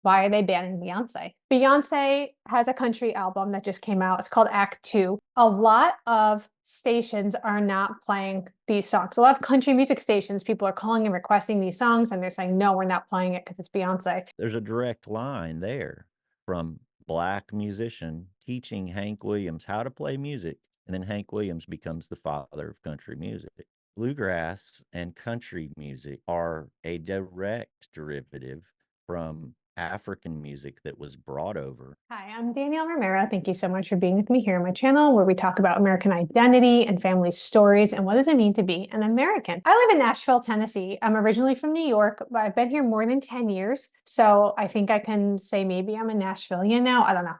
Why are they banning Beyonce? Beyonce has a country album that just came out. It's called Act Two. A lot of stations are not playing these songs. A lot of country music stations, people are calling and requesting these songs, and they're saying, no, we're not playing it because it's Beyonce. There's a direct line there from black musician teaching Hank Williams how to play music, and then Hank Williams becomes the father of country music. Bluegrass and country music are a direct derivative from African music that was brought over. Hi, I'm Danielle Romero. Thank you so much for being with me here on my channel where we talk about American identity and family stories and what does it mean to be an American. I live in Nashville, Tennessee. I'm originally from New York, but I've been here more than 10 years. So I think I can say maybe I'm a Nashvilleian now. I don't know.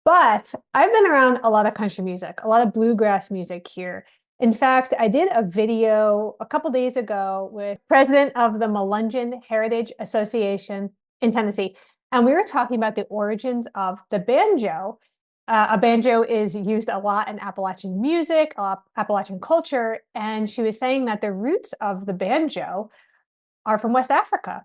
But I've been around a lot of country music, a lot of bluegrass music here. In fact, I did a video a couple days ago with president of the Melungeon Heritage Association in Tennessee, and we were talking about the origins of the banjo. A banjo is used a lot in Appalachian music, Appalachian culture, and she was saying that the roots of the banjo are from West Africa,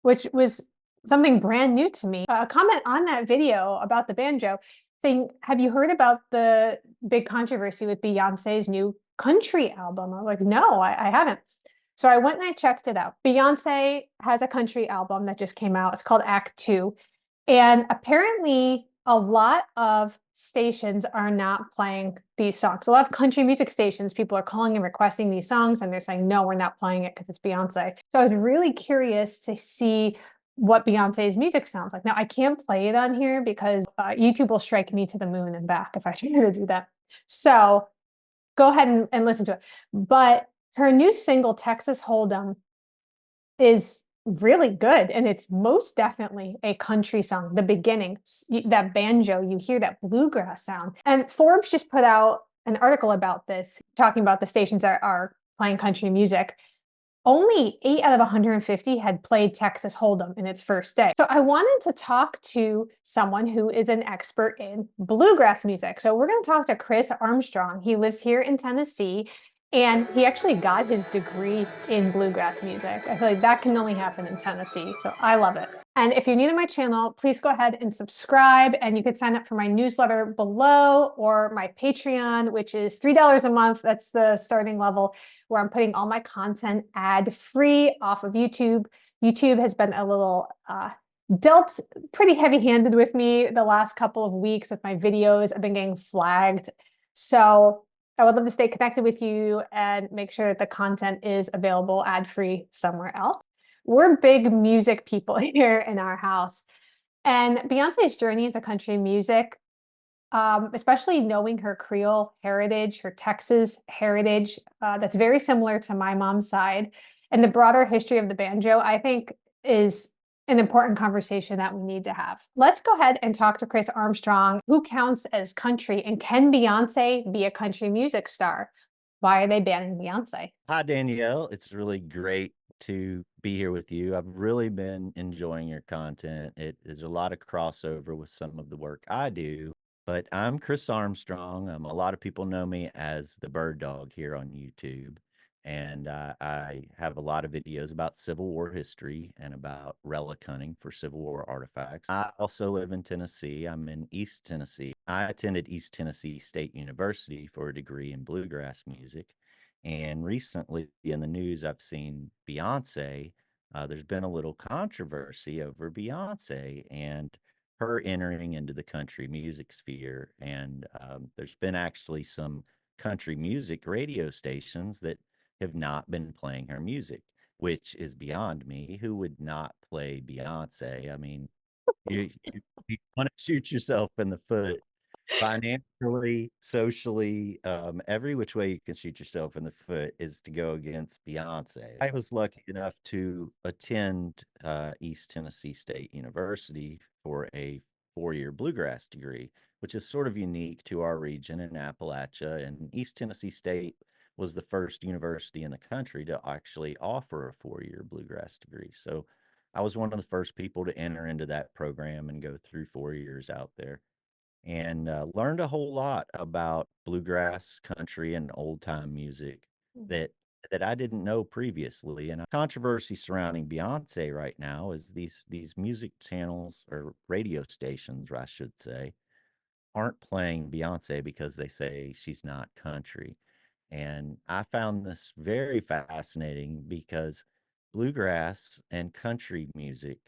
which was something brand new to me. A comment on that video about the banjo saying, have you heard about the big controversy with Beyonce's new country album? I was like, no, I haven't. So I went and I checked it out. Beyonce has a country album that just came out. It's called Act Two. And apparently, a lot of stations are not playing these songs. A lot of country music stations, people are calling and requesting these songs, and they're saying, no, we're not playing it because it's Beyonce. So I was really curious to see what Beyonce's music sounds like. Now, I can't play it on here because YouTube will strike me to the moon and back if I try to do that. So go ahead and listen to it. But her new single, Texas Hold'em, is really good. And it's most definitely a country song. The beginning, that banjo, you hear that bluegrass sound. And Forbes just put out an article about this, talking about the stations that are playing country music. Only 8 out of 150 had played Texas Hold'em in its first day. So I wanted to talk to someone who is an expert in bluegrass music. So we're going to talk to Chris Armstrong. He lives here in Tennessee, and he actually got his degree in bluegrass music. I feel like that can only happen in Tennessee, so I love it. And if you're new to my channel, please go ahead and subscribe, and you can sign up for my newsletter below or my Patreon, which is $3 a month. That's the starting level, where I'm putting all my content ad-free off of YouTube. YouTube has been a little dealt pretty heavy-handed with me the last couple of weeks with my videos. I've been getting flagged. So I would love to stay connected with you and make sure that the content is available ad-free somewhere else. We're big music people here in our house. And Beyonce's journey into country music, especially knowing her Creole heritage, her Texas heritage, that's very similar to my mom's side, and the broader history of the banjo, I think is an important conversation that we need to have. Let's go ahead and talk to Chris Armstrong. Who counts as country, and can Beyonce be a country music star? Why are they banning Beyonce? Hi, Danielle. It's really great to be here with you. I've really been enjoying your content. It is a lot of crossover with some of the work I do, but I'm Chris Armstrong. A lot of people know me as the Bird Dog here on YouTube. And I have a lot of videos about Civil War history and about relic hunting for Civil War artifacts. I also live in Tennessee. I'm in East Tennessee. I attended East Tennessee State University for a degree in bluegrass music. And recently in the news, I've seen Beyonce. There's been a little controversy over Beyonce and her entering into the country music sphere. And there's been actually some country music radio stations that have not been playing her music, which is beyond me. Who would not play Beyonce? I mean, you want to shoot yourself in the foot financially, socially, every which way you can shoot yourself in the foot is to go against Beyonce. I was lucky enough to attend East Tennessee State University for a 4-year bluegrass degree, which is sort of unique to our region in Appalachia. And East Tennessee State was the first university in the country to actually offer a 4-year bluegrass degree. So I was one of the first people to enter into that program and go through 4 years out there, and learned a whole lot about bluegrass, country, and old time music that that I didn't know previously. And controversy surrounding Beyonce right now is these music channels or radio stations, I should say, aren't playing Beyonce because they say she's not country. And I found this very fascinating because bluegrass and country music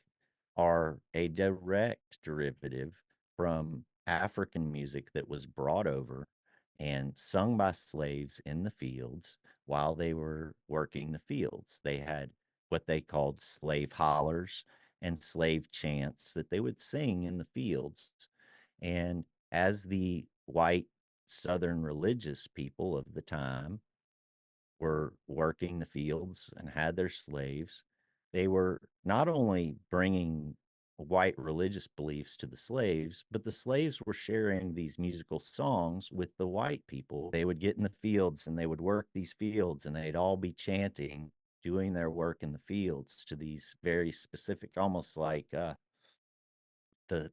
are a direct derivative from African music that was brought over and sung by slaves in the fields while they were working the fields. They had what they called slave hollers and slave chants that they would sing in the fields. And as the white Southern religious people of the time were working the fields and had their slaves, they were not only bringing white religious beliefs to the slaves, but the slaves were sharing these musical songs with the white people. They would get in the fields and they would work these fields and they'd all be chanting, doing their work in the fields to these very specific, almost like the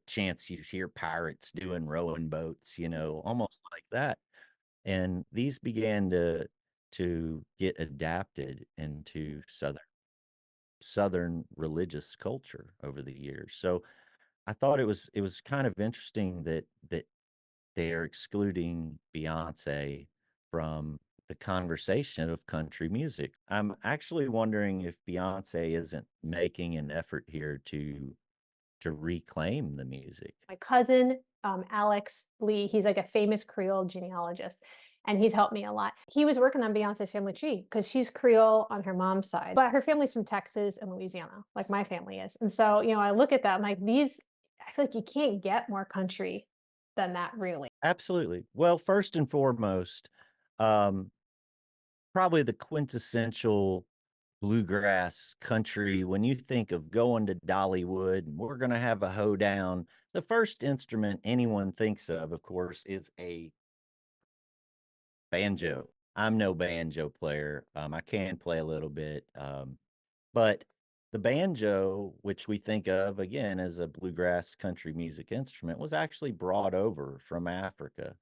chants you hear pirates doing rowing boats, almost like that. And these began to get adapted into southern religious culture over the years. So I thought it was kind of interesting that they are excluding Beyonce from the conversation of country music. I'm actually wondering if Beyonce isn't making an effort here to reclaim the music. My cousin, Alex Lee, he's like a famous Creole genealogist, and he's helped me a lot. He was working on Beyonce's family tree because she's Creole on her mom's side, but her family's from Texas and Louisiana, like my family is. And so, I look at that, I'm like, I feel like you can't get more country than that, really. Absolutely. Well, first and foremost, um, probably the quintessential bluegrass country, when you think of going to Dollywood and we're going to have a hoedown, the first instrument anyone thinks of course, is a banjo. I'm no banjo player. I can play a little bit. But the banjo, which we think of again as a bluegrass country music instrument, was actually brought over from Africa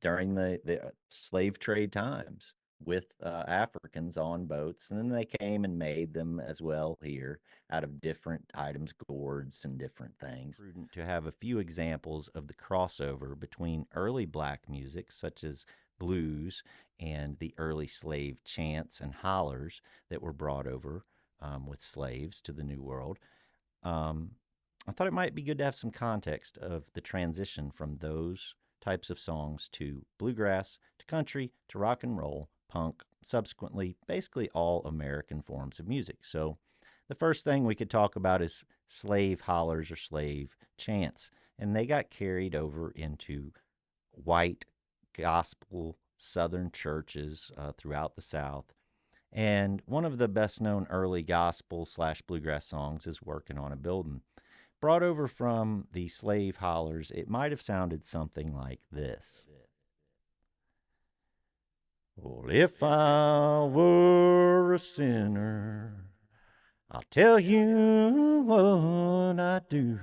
during the slave trade times with Africans on boats. And then they came and made them as well here out of different items, gourds and different things. Prudent to have a few examples of the crossover between early black music, such as blues, and the early slave chants and hollers that were brought over with slaves to the New World. Um, I thought it might be good to have some context of the transition from those types of songs to bluegrass, to country, to rock and roll, punk, subsequently, basically all American forms of music. So, the first thing we could talk about is slave hollers or slave chants, and they got carried over into white gospel Southern churches throughout the South. And one of the best known early gospel slash bluegrass songs is Working on a Building. Brought over from the slave hollers, it might have sounded something like this. Well, if I were a sinner, I'll tell you what I'd do.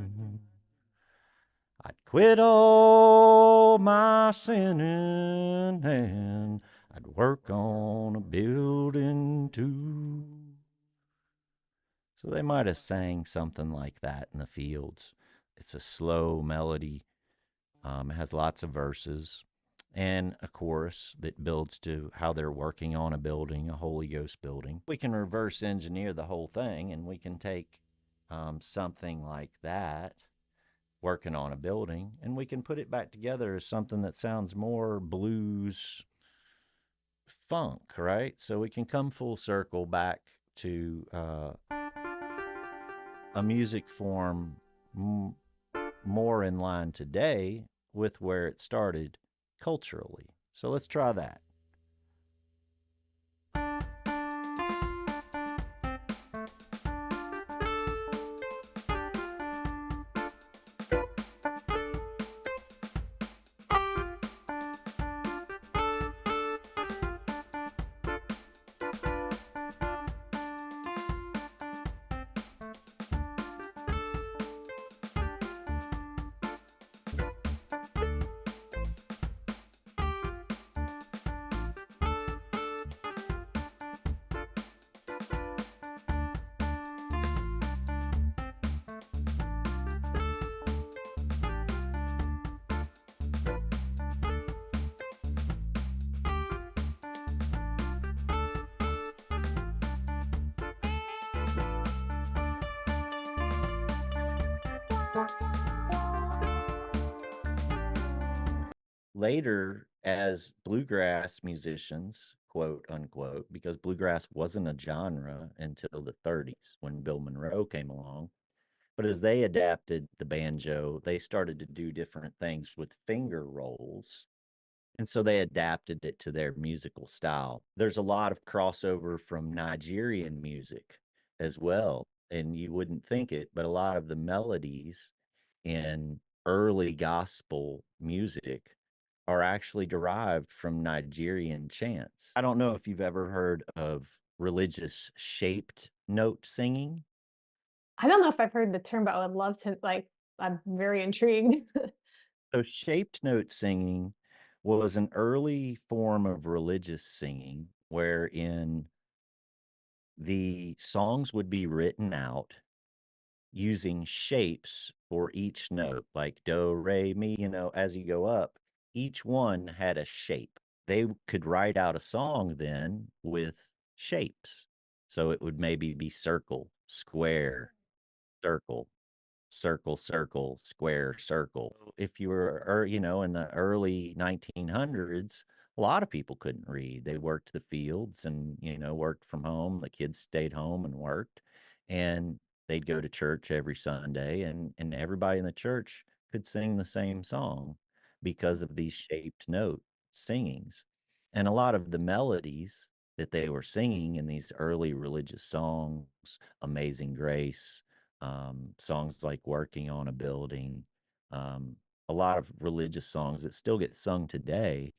I'd quit all my sinning and I'd work on a building too. So they might have sang something like that in the fields. It's a slow melody. It has lots of verses and a chorus that builds to how they're working on a building, a Holy Ghost building. We can reverse engineer the whole thing and we can take something like that, working on a building, and we can put it back together as something that sounds more blues funk, right? So we can come full circle back to a music form more in line today with where it started culturally. So let's try that. Later, as bluegrass musicians, quote unquote, because bluegrass wasn't a genre until the 30s when Bill Monroe came along. But as they adapted the banjo, they started to do different things with finger rolls. And so they adapted it to their musical style. There's a lot of crossover from Nigerian music as well. And you wouldn't think it, but a lot of the melodies in early gospel music are actually derived from Nigerian chants. I don't know if you've ever heard of religious shaped note singing. I don't know if I've heard the term, but I would love to, like, I'm very intrigued. So, shaped note singing was an early form of religious singing wherein the songs would be written out using shapes for each note, like do, re, mi, as you go up, each one had a shape. They could write out a song then with shapes. So it would maybe be circle, square, circle, circle, circle, square, circle. If you were, or, in the early 1900s, a lot of people couldn't read. They worked the fields and, worked from home. The kids stayed home and worked. And they'd go to church every Sunday, and everybody in the church could sing the same song because of these shaped note singings. And a lot of the melodies that they were singing in these early religious songs, Amazing Grace, songs like Working on a Building, um, a lot of religious songs that still get sung today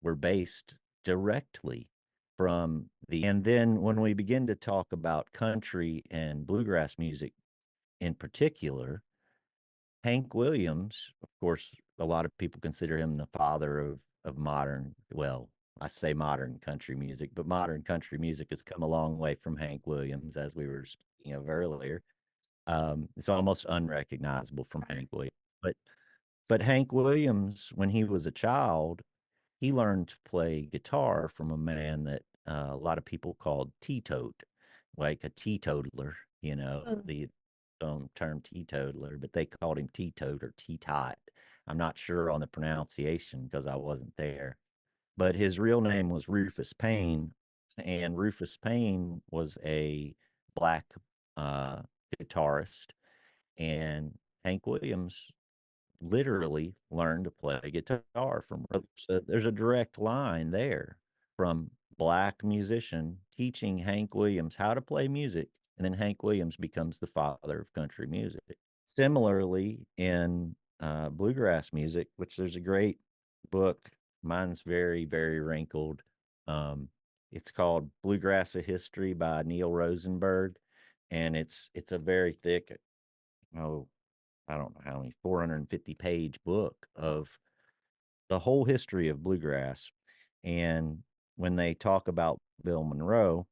were based directly from the. And then when we begin to talk about country and bluegrass music in particular, Hank Williams, of course, a lot of people consider him the father of modern, well, I say modern country music, but modern country music has come a long way from Hank Williams, as we were speaking of earlier. It's almost unrecognizable from Hank Williams. But Hank Williams, when he was a child, he learned to play guitar from a man that a lot of people called teetote, like a teetotaler, Mm. the term teetotaler, but they called him teetote or teetot. I'm not sure on the pronunciation because I wasn't there. But his real name was Rufus Payne, and Rufus Payne was a black uh, guitarist, and Hank Williams literally learned to play guitar from. So there's a direct line there from black musician teaching Hank Williams how to play music, and then Hank Williams becomes the father of country music. Similarly, in bluegrass music, which there's a great book, mine's very, very wrinkled. Um, it's called Bluegrass: A History by Neil Rosenberg, and it's a very thick, oh, I don't know how many, 450-page book of the whole history of bluegrass. And when they talk about Bill Monroe,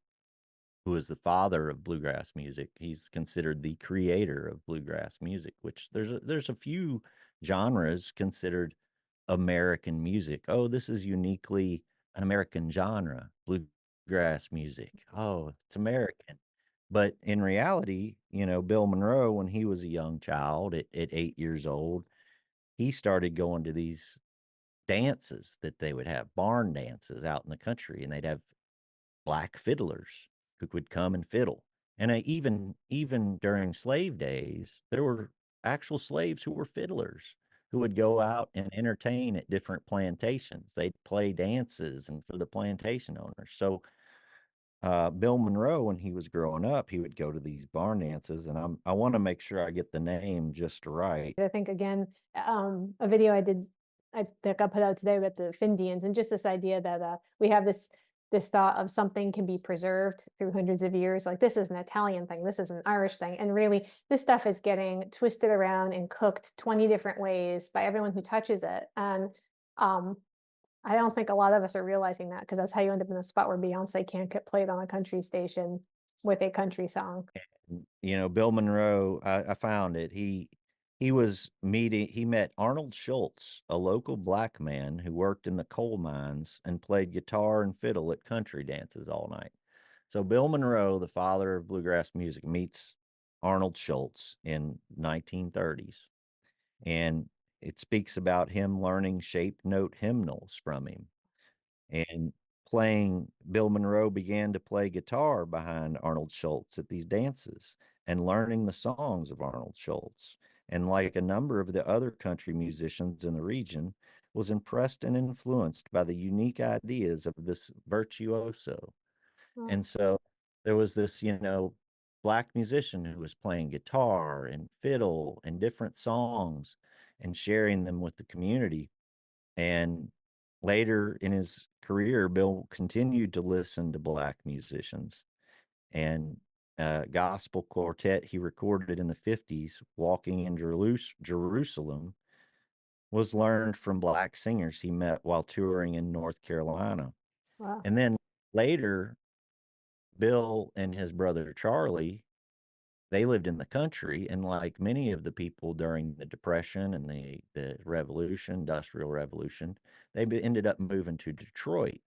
who is the father of bluegrass music, he's considered the creator of bluegrass music, which there's a few genres considered American music. Oh, this is uniquely an American genre, bluegrass music. Oh, it's American. But in reality, Bill Monroe, when he was a young child at 8 years old, he started going to these dances that they would have, barn dances out in the country, and they'd have black fiddlers who would come and fiddle. And even during slave days, there were actual slaves who were fiddlers who would go out and entertain at different plantations. They'd play dances and for the plantation owners. So Bill Monroe, when he was growing up, he would go to these barn dances, and I want to make sure I get the name just right. I think again, a video I think I put out today with the Findians, and just this idea that we have this thought of something can be preserved through hundreds of years. Like this is an Italian thing, this is an Irish thing, and really this stuff is getting twisted around and cooked 20 different ways by everyone who touches it. And um, I don't think a lot of us are realizing that because that's how you end up in a spot where Beyonce can't get played on a country station with a country song. Bill Monroe, I found it. He met Arnold Schultz, a local black man who worked in the coal mines and played guitar and fiddle at country dances all night. So Bill Monroe, the father of bluegrass music, meets Arnold Schultz in 1930s, and it speaks about him learning shape note hymnals from him and playing. Bill Monroe began to play guitar behind Arnold Schultz at these dances and learning the songs of Arnold Schultz. And like a number of the other country musicians in the region, was impressed and influenced by the unique ideas of this virtuoso. Wow. And so there was this, black musician who was playing guitar and fiddle and different songs and sharing them with the community. And later in his career, Bill continued to listen to black musicians. And gospel quartet he recorded in the 50s, Walking in Jerusalem, was learned from black singers he met while touring in North Carolina. Wow. And then later, Bill and his brother Charlie, they lived in the country, and like many of the people during the Depression and the Revolution, Industrial Revolution, ended up moving to Detroit.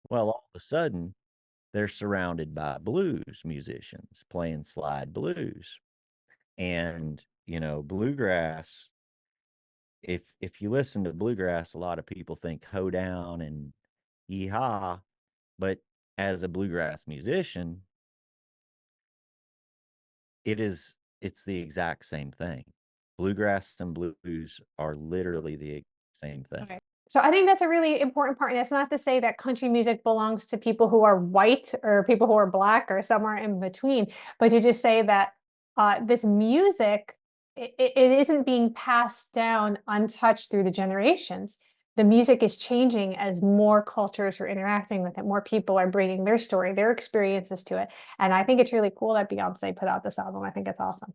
Well, all of a sudden, they're surrounded by blues musicians playing slide blues. And, bluegrass, if you listen to bluegrass, a lot of people think hoedown and yee-haw, but as a bluegrass musician, it's the exact same thing. Bluegrass and blues are literally the same thing. Okay. So I think that's a really important part. And that's not to say that country music belongs to people who are white or people who are black or somewhere in between, but to just say that this music, it isn't being passed down untouched through the generations. The music is changing as more cultures are interacting with it. More people are bringing their story, their experiences to it. And I think it's really cool that Beyonce put out this album. I think it's awesome.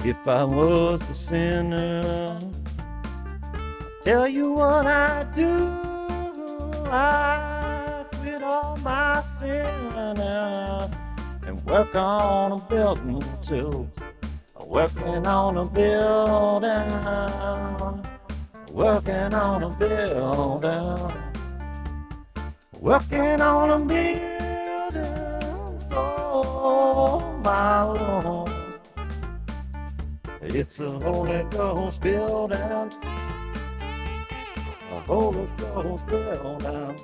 If I was a sinner, tell you what I do. I quit all my sin and work on a building too. Working on a building, working on a building, working on a building for my Lord. It's a Holy Ghost building, a Holy Ghost building,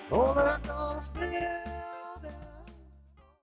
Holy Ghost building.